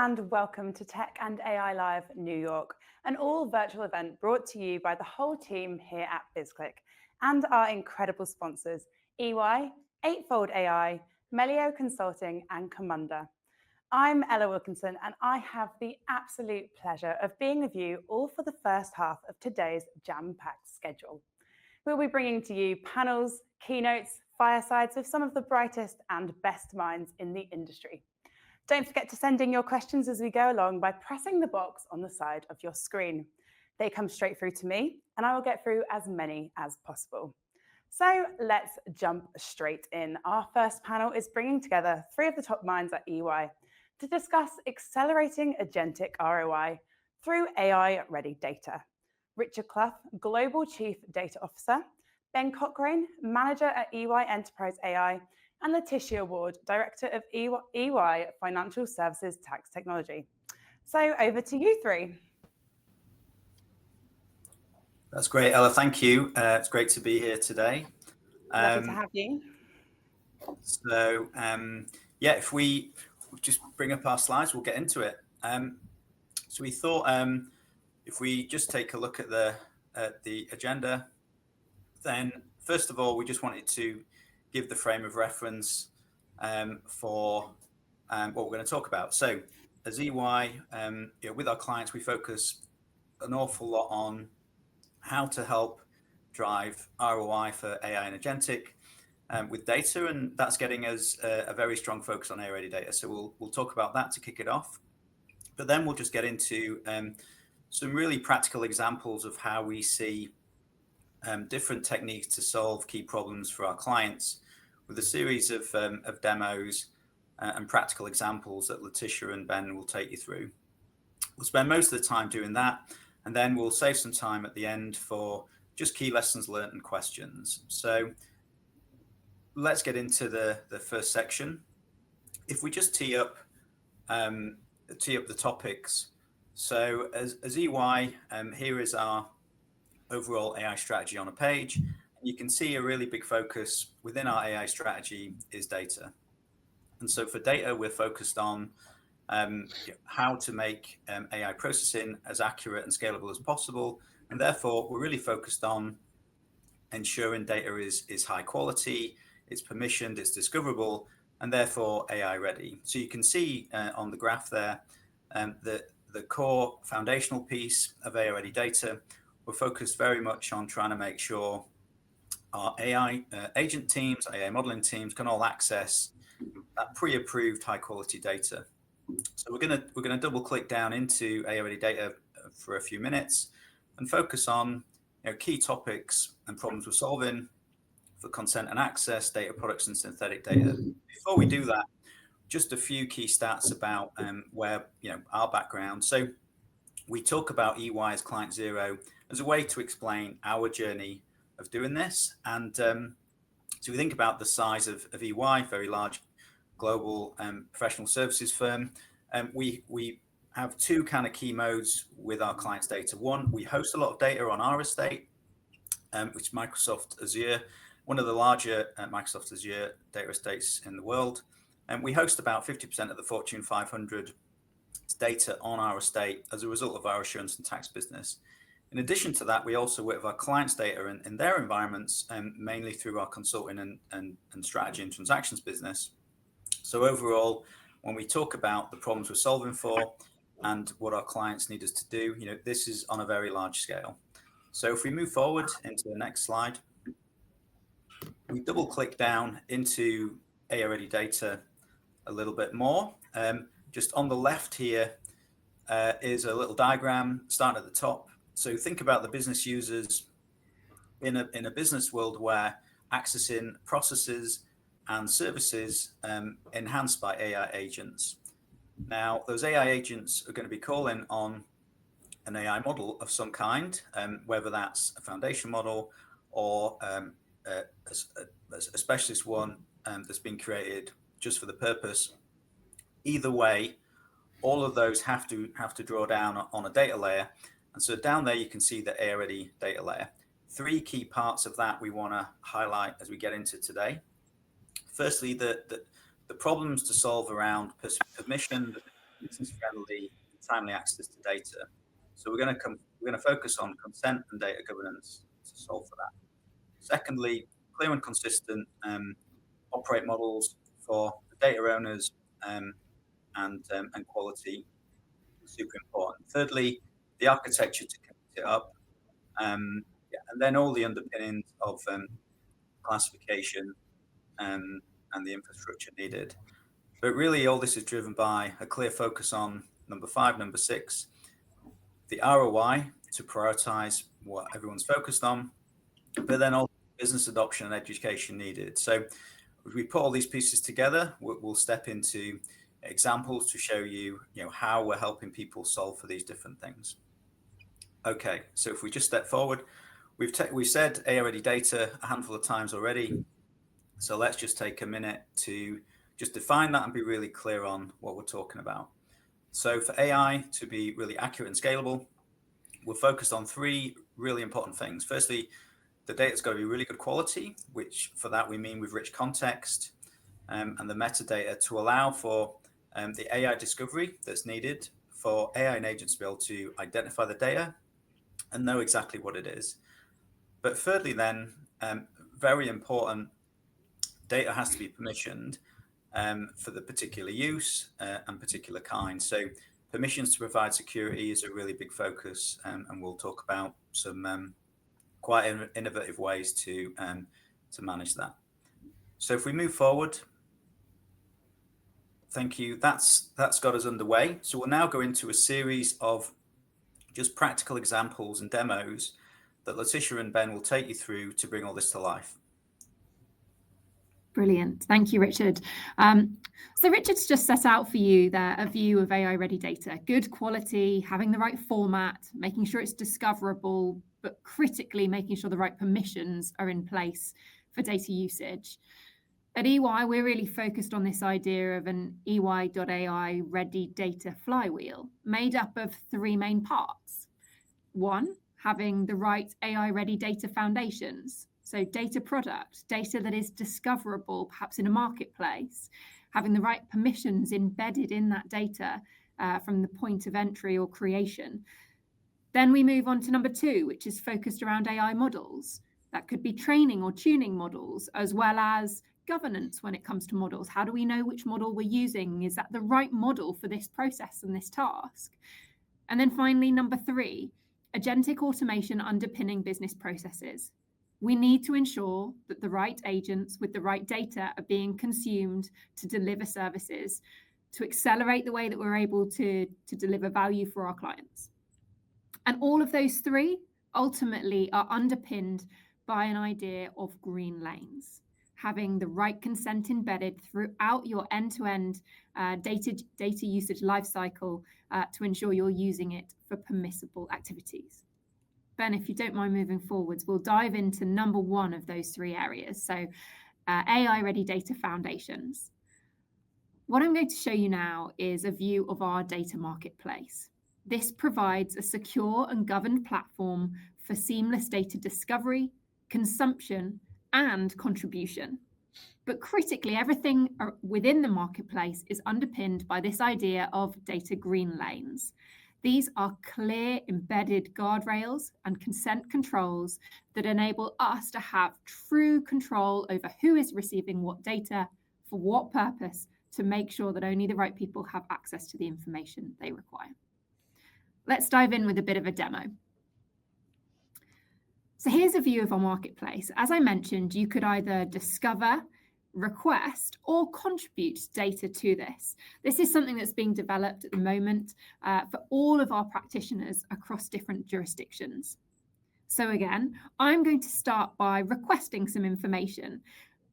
and welcome to Tech and AI Live New York, an all-virtual event brought to you by the whole team here at BizClick and our incredible sponsors, EY, Eightfold AI, Melio Consulting, and Commanda. I'm Ella Wilkinson, and I have the absolute pleasure of being with you all for the first half of today's jam-packed schedule. We'll be bringing to you panels, keynotes, firesides with some of the brightest and best minds in the industry. Don't forget to send in your questions as we go along by pressing the box on the side of your screen. They come straight through to me, and I will get through as many as possible. So let's jump straight in. Our first panel is bringing together three of the top minds at EY to discuss accelerating agentic ROI through AI-ready data. Richard Clough, Global Chief Data Officer, Ben Cochran, Manager at EY Enterprise AI, and Laetitia Ward, Director of EY Financial Services Tax Technology. So over to you three. That's great, Ella. Thank you. It's great to be here today. Lovely to have you. So, yeah, if we just bring up our slides, we'll get into it. So we thought if we just take a look at the agenda, then first of all, we just wanted to give the frame of reference for what we're going to talk about. So as EY, with our clients, we focus an awful lot on how to help drive ROI for AI and agentic with data, and that's getting us a very strong focus on AI-ready data. So we'll talk about that to kick it off, but then we'll just get into some really practical examples of how we see different techniques to solve key problems for our clients, with a series of demos and practical examples that Laetitia and Ben will take you through. We'll spend most of the time doing that, and then we'll save some time at the end for just key lessons learned and questions. So let's get into the first section. If we just tee up the topics. So as EY, here is our overall AI strategy on a page. You can see a really big focus within our AI strategy is data. And so for data, we're focused on how to make AI processing as accurate and scalable as possible. And therefore, we're really focused on ensuring data is high quality, it's permissioned, it's discoverable, and therefore AI ready. So you can see on the graph there that the core foundational piece of AI ready data, we're focused very much on trying to make sure our AI agent teams, AI modeling teams can all access that pre-approved high quality data. So we're gonna double click down into AI ready data for a few minutes and focus on key topics and problems we're solving for consent and access, data products, and synthetic data. Before we do that, just a few key stats about where our background. So we talk about EY as Client Zero as a way to explain our journey of doing this. And so we think about the size of EY, very large global professional services firm. We have two kind of key modes with our clients' data. One, we host a lot of data on our estate, which is Microsoft Azure, one of the larger Microsoft Azure data estates in the world. And we host about 50% of the Fortune 500 data on our estate as a result of our assurance and tax business. In addition to that, we also work with our clients' data in their environments, mainly through our consulting and strategy and transactions business. So overall, when we talk about the problems we're solving for and what our clients need us to do, this is on a very large scale. So if we move forward into the next slide, we double click down into AI ready data a little bit more. Just on the left here is a little diagram starting at the top. So think about the business users in a business world where accessing processes and services enhanced by AI agents. Now, those AI agents are going to be calling on an AI model of some kind, whether that's a foundation model or a specialist one that's been created just for the purpose. Either way, all of those have to draw down on a data layer. And so down there, you can see the AI ready data layer. Three key parts of that we want to highlight as we get into today. Firstly, the problems to solve around permission, business-friendly, timely access to data. So we're going to focus on consent and data governance to solve for that. Secondly, clear and consistent operate models for the data owners and quality, super important. Thirdly, the architecture to connect it up, and then all the underpinnings of classification and the infrastructure needed. But really, all this is driven by a clear focus on number 5, number 6, the ROI to prioritize what everyone's focused on, but then also business adoption and education needed. So if we put all these pieces together, we'll step into examples to show you, how we're helping people solve for these different things. Okay, so if we just step forward, we've said AI ready data a handful of times already. So let's just take a minute to just define that and be really clear on what we're talking about. So for AI to be really accurate and scalable, we're focused on 3 really important things. Firstly, the data's got to be really good quality, which for that we mean with rich context and the metadata to allow for the AI discovery that's needed for AI and agents to be able to identify the data and know exactly what it is. But thirdly then, very important, data has to be permissioned for the particular use and particular kind. So permissions to provide security is a really big focus, and we'll talk about some quite innovative ways to manage that. So if we move forward, thank you. That's got us underway. So we'll now go into a series of just practical examples and demos that Laetitia and Ben will take you through to bring all this to life. Brilliant. Thank you, Richard. So Richard's just set out for you there a view of AI-ready data. Good quality, having the right format, making sure it's discoverable, but critically making sure the right permissions are in place for data usage. At EY, we're really focused on this idea of an EY.AI ready data flywheel made up of 3 main parts. 1, having the right AI-ready data foundations. So data product, data that is discoverable, perhaps in a marketplace, having the right permissions embedded in that data from the point of entry or creation. Then we move on to number 2, which is focused around AI models. That could be training or tuning models, as well as governance when it comes to models. How do we know which model we're using? Is that the right model for this process and this task? And then finally, number 3, agentic automation underpinning business processes. We need to ensure that the right agents with the right data are being consumed to deliver services, to accelerate the way that we're able to deliver value for our clients. And all of those 3 ultimately are underpinned by an idea of green lanes, having the right consent embedded throughout your end-to-end data usage lifecycle to ensure you're using it for permissible activities. Ben, if you don't mind moving forwards, we'll dive into number 1 of those 3 areas. So AI-ready data foundations. What I'm going to show you now is a view of our data marketplace. This provides a secure and governed platform for seamless data discovery, consumption, and contribution. But critically, everything within the marketplace is underpinned by this idea of data green lanes. These are clear embedded guardrails and consent controls that enable us to have true control over who is receiving what data, for what purpose, to make sure that only the right people have access to the information they require. Let's dive in with a bit of a demo. So here's a view of our marketplace. As I mentioned, you could either discover, request, or contribute data to this. This is something that's being developed at the moment for all of our practitioners across different jurisdictions. So again, I'm going to start by requesting some information.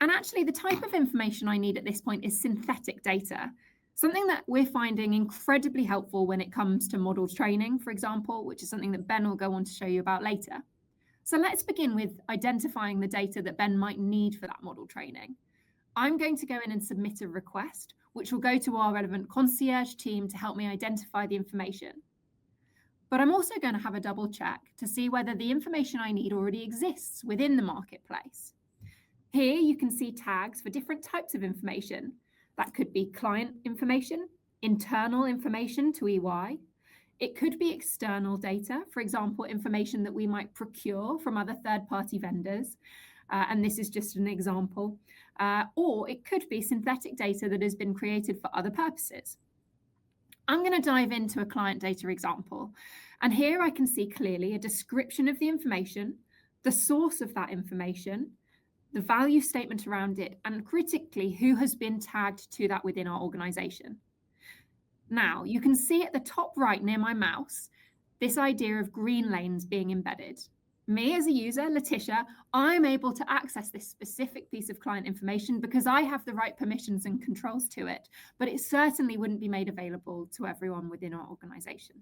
And actually, the type of information I need at this point is synthetic data, something that we're finding incredibly helpful when it comes to model training, for example, which is something that Ben will go on to show you about later. So let's begin with identifying the data that Ben might need for that model training. I'm going to go in and submit a request, which will go to our relevant concierge team to help me identify the information. But I'm also going to have a double check to see whether the information I need already exists within the marketplace. Here you can see tags for different types of information. That could be client information, internal information to EY. It could be external data, for example, information that we might procure from other third-party vendors. And this is just an example. Or it could be synthetic data that has been created for other purposes. I'm going to dive into a client data example. And here I can see clearly a description of the information, the source of that information, the value statement around it, and critically, who has been tagged to that within our organization. Now, you can see at the top right near my mouse, this idea of green lanes being embedded. Me as a user, Laetitia, I'm able to access this specific piece of client information because I have the right permissions and controls to it, but it certainly wouldn't be made available to everyone within our organization.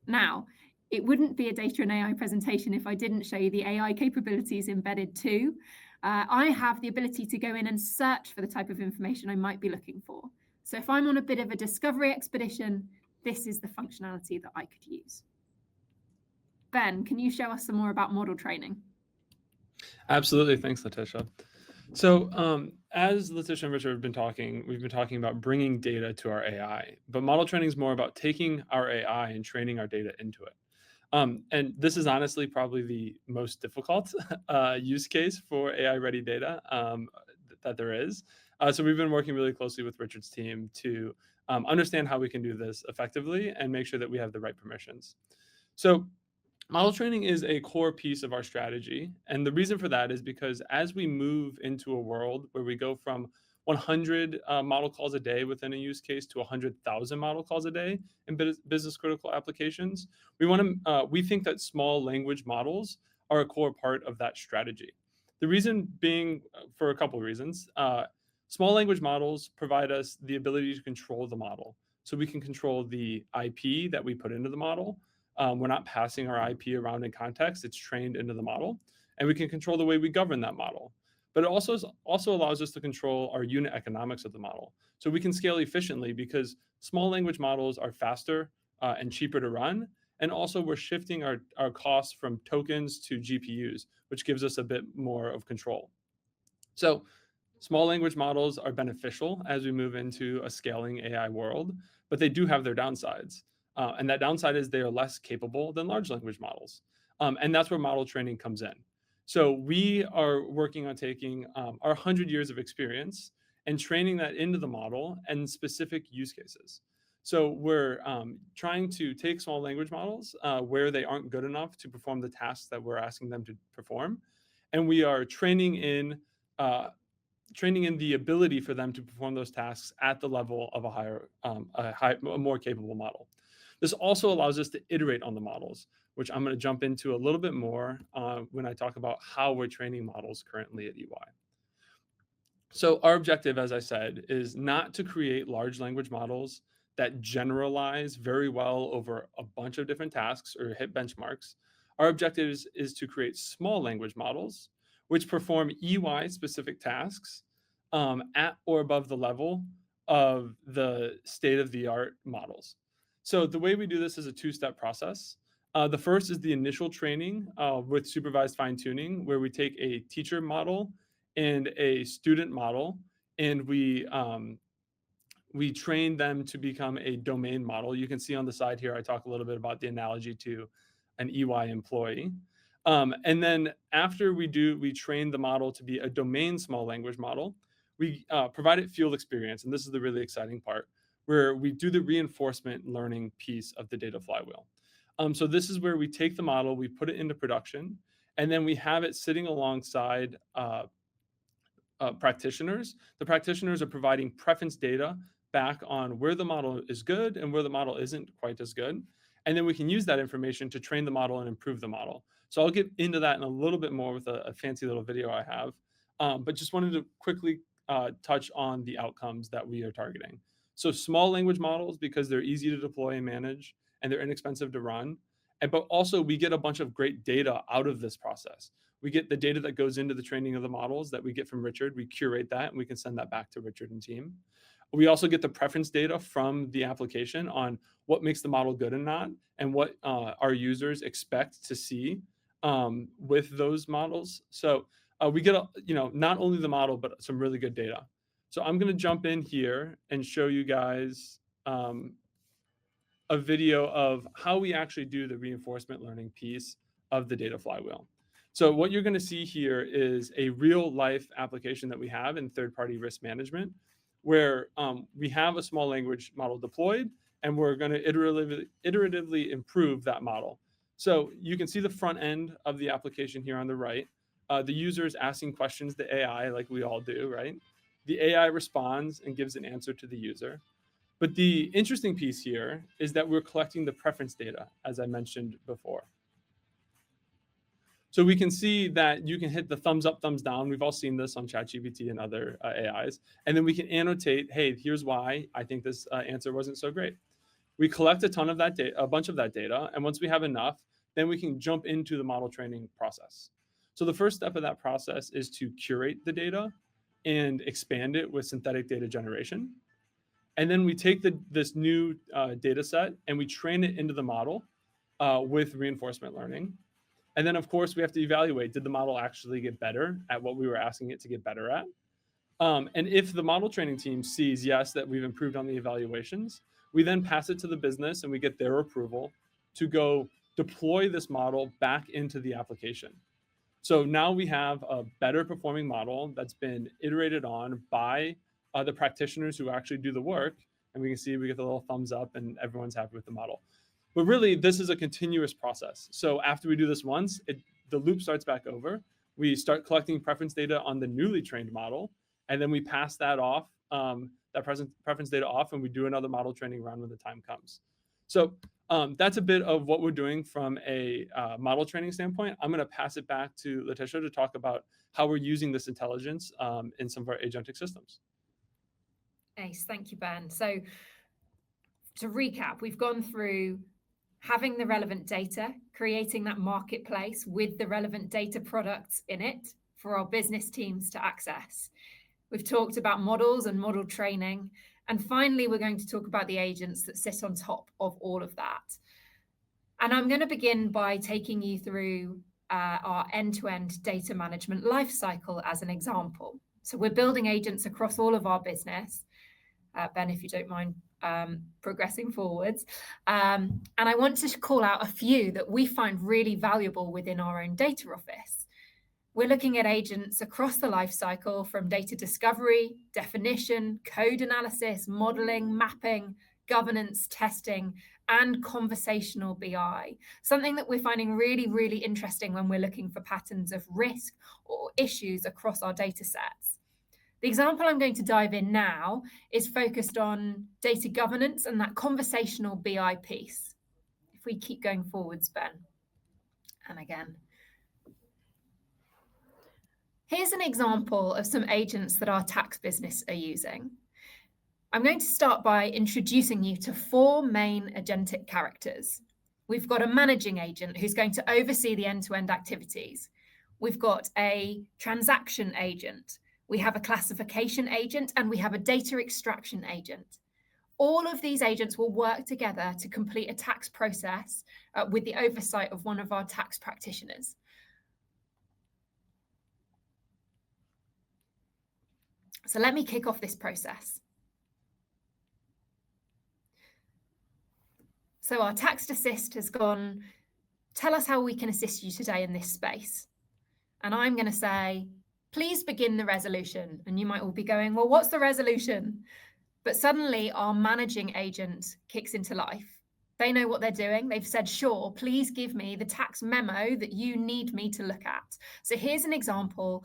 Now, it wouldn't be a data and AI presentation if I didn't show you the AI capabilities embedded too. I have the ability to go in and search for the type of information I might be looking for. So if I'm on a bit of a discovery expedition, this is the functionality that I could use. Ben, can you show us some more about model training? Absolutely. Thanks, Laetitia. So as Laetitia and Richard have been talking, we've been talking about bringing data to our AI, but model training is more about taking our AI and training our data into it. And this is honestly probably the most difficult use case for AI-ready data that there is. So we've been working really closely with Richard's team to understand how we can do this effectively and make sure that we have the right permissions. So model training is a core piece of our strategy. And the reason for that is because as we move into a world where we go from 100 model calls a day within a use case to 100,000 model calls a day in business critical applications, we think that small language models are a core part of that strategy. The reason being for a couple of reasons. Small language models provide us the ability to control the model. So we can control the IP that we put into the model. We're not passing our IP around in context. It's trained into the model. And we can control the way we govern that model. But it also allows us to control our unit economics of the model. So we can scale efficiently because small language models are faster and cheaper to run. And also we're shifting our costs from tokens to GPUs, which gives us a bit more of control. So small language models are beneficial as we move into a scaling AI world, but they do have their downsides. And that downside is they are less capable than large language models. And that's where model training comes in. So we are working on taking our 100 years of experience and training that into the model and specific use cases. So we're trying to take small language models where they aren't good enough to perform the tasks that we're asking them to perform. And we are training in the ability for them to perform those tasks at the level of a more capable model. This also allows us to iterate on the models, which I'm going to jump into a little bit more when I talk about how we're training models currently at EY. So our objective, as I said, is not to create large language models that generalize very well over a bunch of different tasks or hit benchmarks. Our objective is to create small language models which perform EY-specific tasks at or above the level of the state-of-the-art models. So the way we do this is a two-step process. The first is the initial training with supervised fine-tuning, where we take a teacher model and a student model, and we train them to become a domain model. You can see on the side here, I talk a little bit about the analogy to an EY employee. And then after we train the model to be a domain small language model, we provide it field experience. And this is the really exciting part, where we do the reinforcement learning piece of the data flywheel. So this is where we take the model, we put it into production, and then we have it sitting alongside practitioners. The practitioners are providing preference data back on where the model is good and where the model isn't quite as good. And then we can use that information to train the model and improve the model. So I'll get into that in a little bit more with a fancy little video I have, but just wanted to quickly touch on the outcomes that we are targeting. So small language models, because they're easy to deploy and manage, and they're inexpensive to run. But also we get a bunch of great data out of this process. We get the data that goes into the training of the models that we get from Richard. We curate that and we can send that back to Richard and team. We also get the preference data from the application on what makes the model good and not, and what our users expect to see with those models. So we get not only the model, but some really good data. So I'm going to jump in here and show you guys a video of how we actually do the reinforcement learning piece of the data flywheel. So what you're going to see here is a real life application that we have in third-party risk management, where we have a small language model deployed, and we're going to iteratively improve that model. So you can see the front end of the application here on the right. The user is asking questions to AI like we all do, right? The AI responds and gives an answer to the user. But the interesting piece here is that we're collecting the preference data, as I mentioned before. So we can see that you can hit the thumbs up, thumbs down. We've all seen this on ChatGPT and other AIs. And then we can annotate, hey, here's why I think this answer wasn't so great. We collect a ton of that data, a bunch of that data. And once we have enough, then we can jump into the model training process. So the first step of that process is to curate the data and expand it with synthetic data generation. And then we take this new data set and we train it into the model with reinforcement learning. And then, of course, we have to evaluate, did the model actually get better at what we were asking it to get better at? And if the model training team sees, yes, that we've improved on the evaluations, we then pass it to the business and we get their approval to go deploy this model back into the application. So now we have a better performing model that's been iterated on by the practitioners who actually do the work. And we can see we get the little thumbs up and everyone's happy with the model. But really, this is a continuous process. So after we do this once, the loop starts back over. We start collecting preference data on the newly trained model, and then we pass that off, that preference data off, and we do another model training run when the time comes. So that's a bit of what we're doing from a model training standpoint. I'm going to pass it back to Laetitia to talk about how we're using this intelligence in some of our agentic systems. Ace, thank you, Ben. So to recap, we've gone through having the relevant data, creating that marketplace with the relevant data products in it for our business teams to access. We've talked about models and model training. And finally, we're going to talk about the agents that sit on top of all of that. And I'm going to begin by taking you through our end-to-end data management lifecycle as an example. So we're building agents across all of our business. Ben, if you don't mind progressing forwards. And I want to call out a few that we find really valuable within our own data office. We're looking at agents across the life cycle, from data discovery, definition, code analysis, modeling, mapping, governance, testing, and conversational BI. Something that we're finding really, really interesting when we're looking for patterns of risk or issues across our data sets. The example I'm going to dive in now is focused on data governance and that conversational BI piece. If we keep going forwards, Ben, and again. Here's an example of some agents that our tax business are using. I'm going to start by introducing you to 4 main agentic characters. We've got a managing agent who's going to oversee the end-to-end activities. We've got a transaction agent. We have a classification agent, and we have a data extraction agent. All of these agents will work together to complete a tax process with the oversight of one of our tax practitioners. So let me kick off this process. So our text assist has gone, tell us how we can assist you today in this space. And I'm going to say, please begin the resolution. And you might all be going, well, what's the resolution? But suddenly our managing agent kicks into life. They know what they're doing. They've said, sure, please give me the tax memo that you need me to look at. So here's an example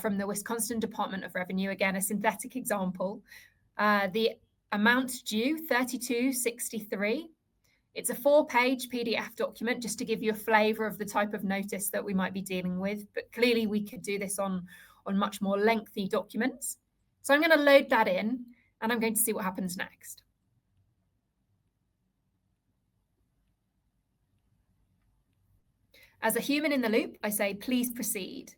from the Wisconsin Department of Revenue. Again, a synthetic example. The amount due, $32.63. It's a 4-page PDF document, just to give you a flavor of the type of notice that we might be dealing with. But clearly we could do this on much more lengthy documents. So I'm going to load that in, and I'm going to see what happens next. As a human in the loop, I say, please proceed.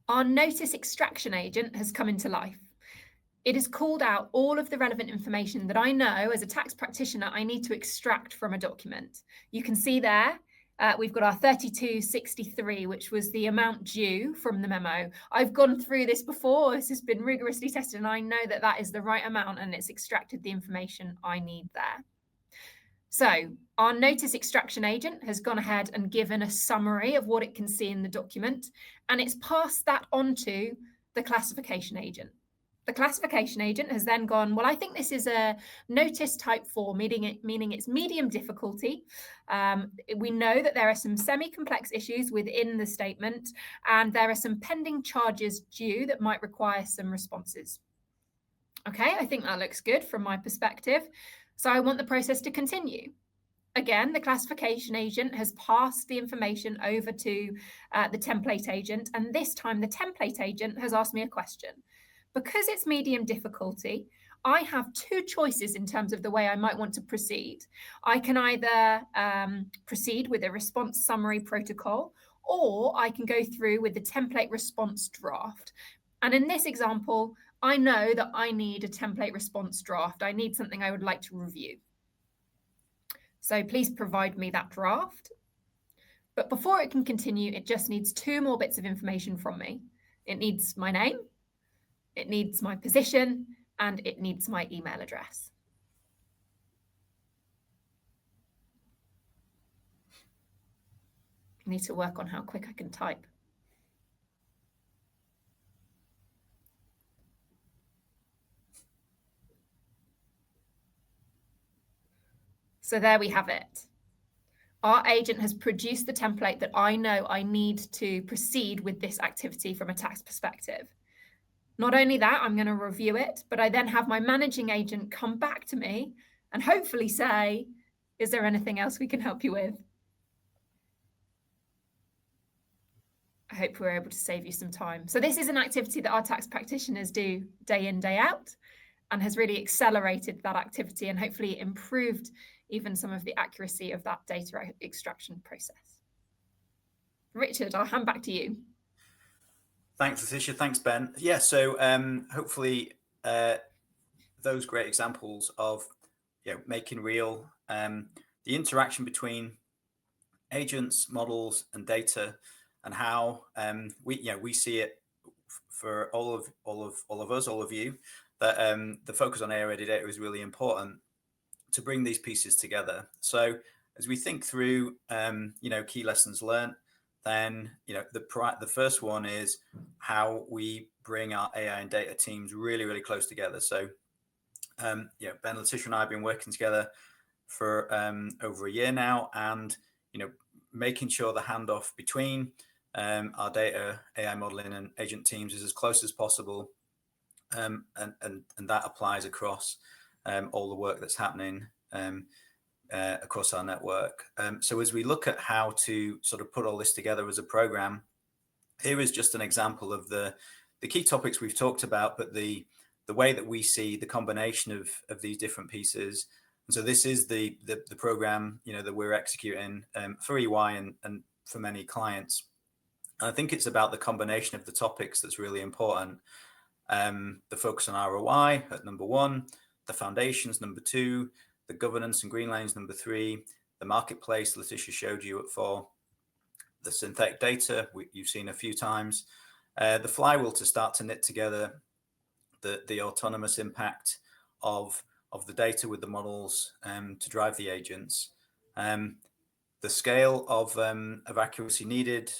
Our notice extraction agent has come into life. It has called out all of the relevant information that I know as a tax practitioner I need to extract from a document. You can see there we've got our 3263, which was the amount due from the memo. I've gone through this before. This has been rigorously tested, and I know that that is the right amount, and it's extracted the information I need there. So our notice extraction agent has gone ahead and given a summary of what it can see in the document, and it's passed that on to the classification agent. The classification agent has then gone, well, I think this is a notice type 4, meaning it's medium difficulty. We know that there are some semi-complex issues within the statement, and there are some pending charges due that might require some responses. Okay, I think that looks good from my perspective. So I want the process to continue. Again, the classification agent has passed the information over to the template agent, and this time the template agent has asked me a question. Because it's medium difficulty, I have two choices in terms of the way I might want to proceed. I can either proceed with a response summary protocol, or I can go through with the template response draft. And in this example, I know that I need a template response draft. I need something I would like to review. So please provide me that draft. But before it can continue, it just needs two more bits of information from me. It needs my name, it needs my position, and it needs my email address. I need to work on how quick I can type. So there we have it. Our agent has produced the template that I know I need to proceed with this activity from a tax perspective. Not only that, I'm going to review it, but I then have my managing agent come back to me and hopefully say, is there anything else we can help you with? I hope we're able to save you some time. So this is an activity that our tax practitioners do day in, day out, and has really accelerated that activity and hopefully improved even some of the accuracy of that data extraction process. Richard, I'll hand back to you. Thanks, Laetitia. Thanks, Ben. Yeah, so hopefully those great examples of making real the interaction between agents, models, and data, and how we see it for all of you, that the focus on AI-ready data is really important to bring these pieces together. So as we think through key lessons learned, then the first one is how we bring our AI and data teams really, really close together. So Ben, Laetitia, and I have been working together for over a year now, and making sure the handoff between our data, AI modeling, and agent teams is as close as possible, and that applies across all the work that's happening across our network. So as we look at how to sort of put all this together as a program, here is just an example of the key topics we've talked about, but the way that we see the combination of these different pieces. And so this is the program that we're executing for EY and for many clients. And I think it's about the combination of the topics that's really important. The focus on ROI at number 1, the foundations number 2, the governance and green lanes number 3, the marketplace Laetitia showed you at 4, the synthetic data you've seen a few times, the flywheel to start to knit together the autonomous impact of the data with the models to drive the agents, the scale of accuracy needed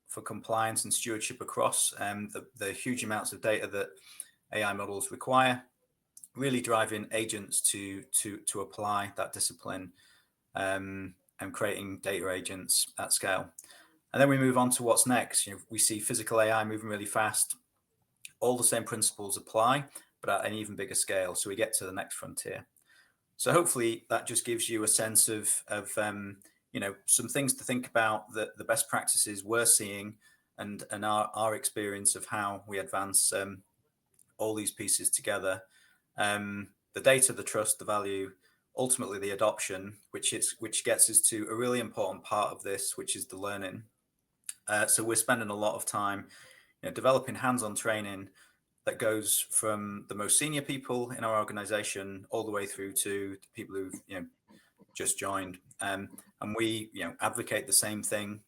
for compliance and stewardship across the huge amounts of data that AI models require, really driving agents to apply that discipline and creating data agents at scale. And then we move on to what's next. We see physical AI moving really fast. All the same principles apply, but at an even bigger scale. So we get to the next frontier. So hopefully that just gives you a sense of some things to think about, the best practices we're seeing, and our experience of how we advance all these pieces together. The data, the trust, the value, ultimately the adoption, which gets us to a really important part of this, which is the learning. So we're spending a lot of time developing hands-on training that goes from the most senior people in our organization all the way through to people who've just joined. And we advocate the same thing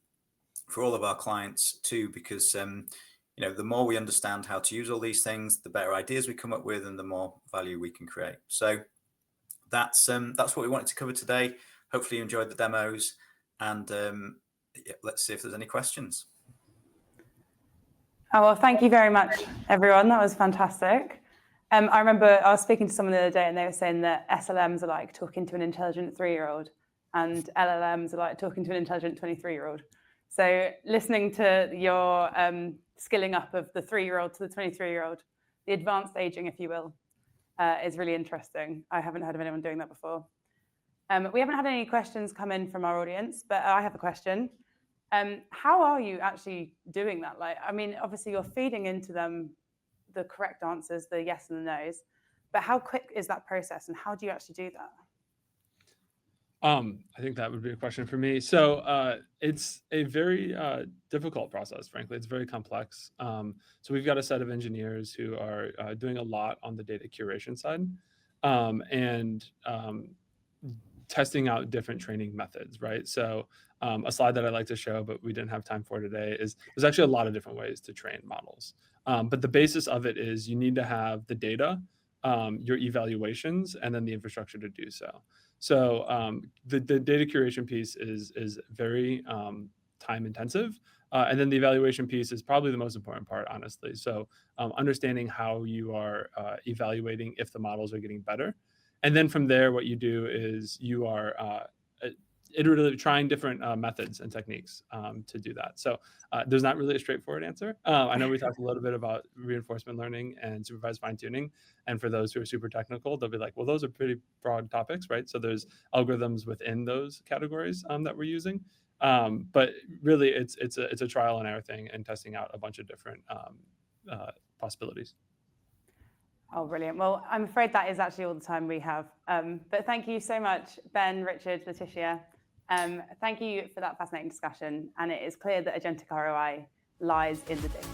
for all of our clients too, because the more we understand how to use all these things, the better ideas we come up with and the more value we can create. So that's what we wanted to cover today. Hopefully you enjoyed the demos, and let's see if there's any questions. Oh, well, thank you very much, everyone. That was fantastic. I remember I was speaking to someone the other day, and they were saying that SLMs are like talking to an intelligent 3-year-old, and LLMs are like talking to an intelligent 23-year-old. So listening to your skilling up of the 3-year-old to the 23-year-old, the advanced aging, if you will, is really interesting. I haven't heard of anyone doing that before. We haven't had any questions come in from our audience, but I have a question. How are you actually doing that? Like, I mean, obviously you're feeding into them the correct answers, the yes and the no's, but how quick is that process, and how do you actually do that? I think that would be a question for me. So it's a very difficult process, frankly. It's very complex. So we've got a set of engineers who are doing a lot on the data curation side, and testing out different training methods, right? So a slide that I like to show, but we didn't have time for today, is there's actually a lot of different ways to train models. But the basis of it is you need to have the data, your evaluations, and then the infrastructure to do so. So the data curation piece is very time intensive. And then the evaluation piece is probably the most important part, honestly. So understanding how you are evaluating if the models are getting better. And then from there, what you do is you are iteratively trying different methods and techniques to do that. So there's not really a straightforward answer. I know we talked a little bit about reinforcement learning and supervised fine tuning. And for those who are super technical, they'll be like, well, those are pretty broad topics, right? So there's algorithms within those categories that we're using. But really, it's a trial and error thing and testing out a bunch of different possibilities. Oh, brilliant. Well, I'm afraid that is actually all the time we have. But thank you so much, Ben, Richard, Laetitia. Thank you for that fascinating discussion. And it is clear that Agentic ROI lies in the data.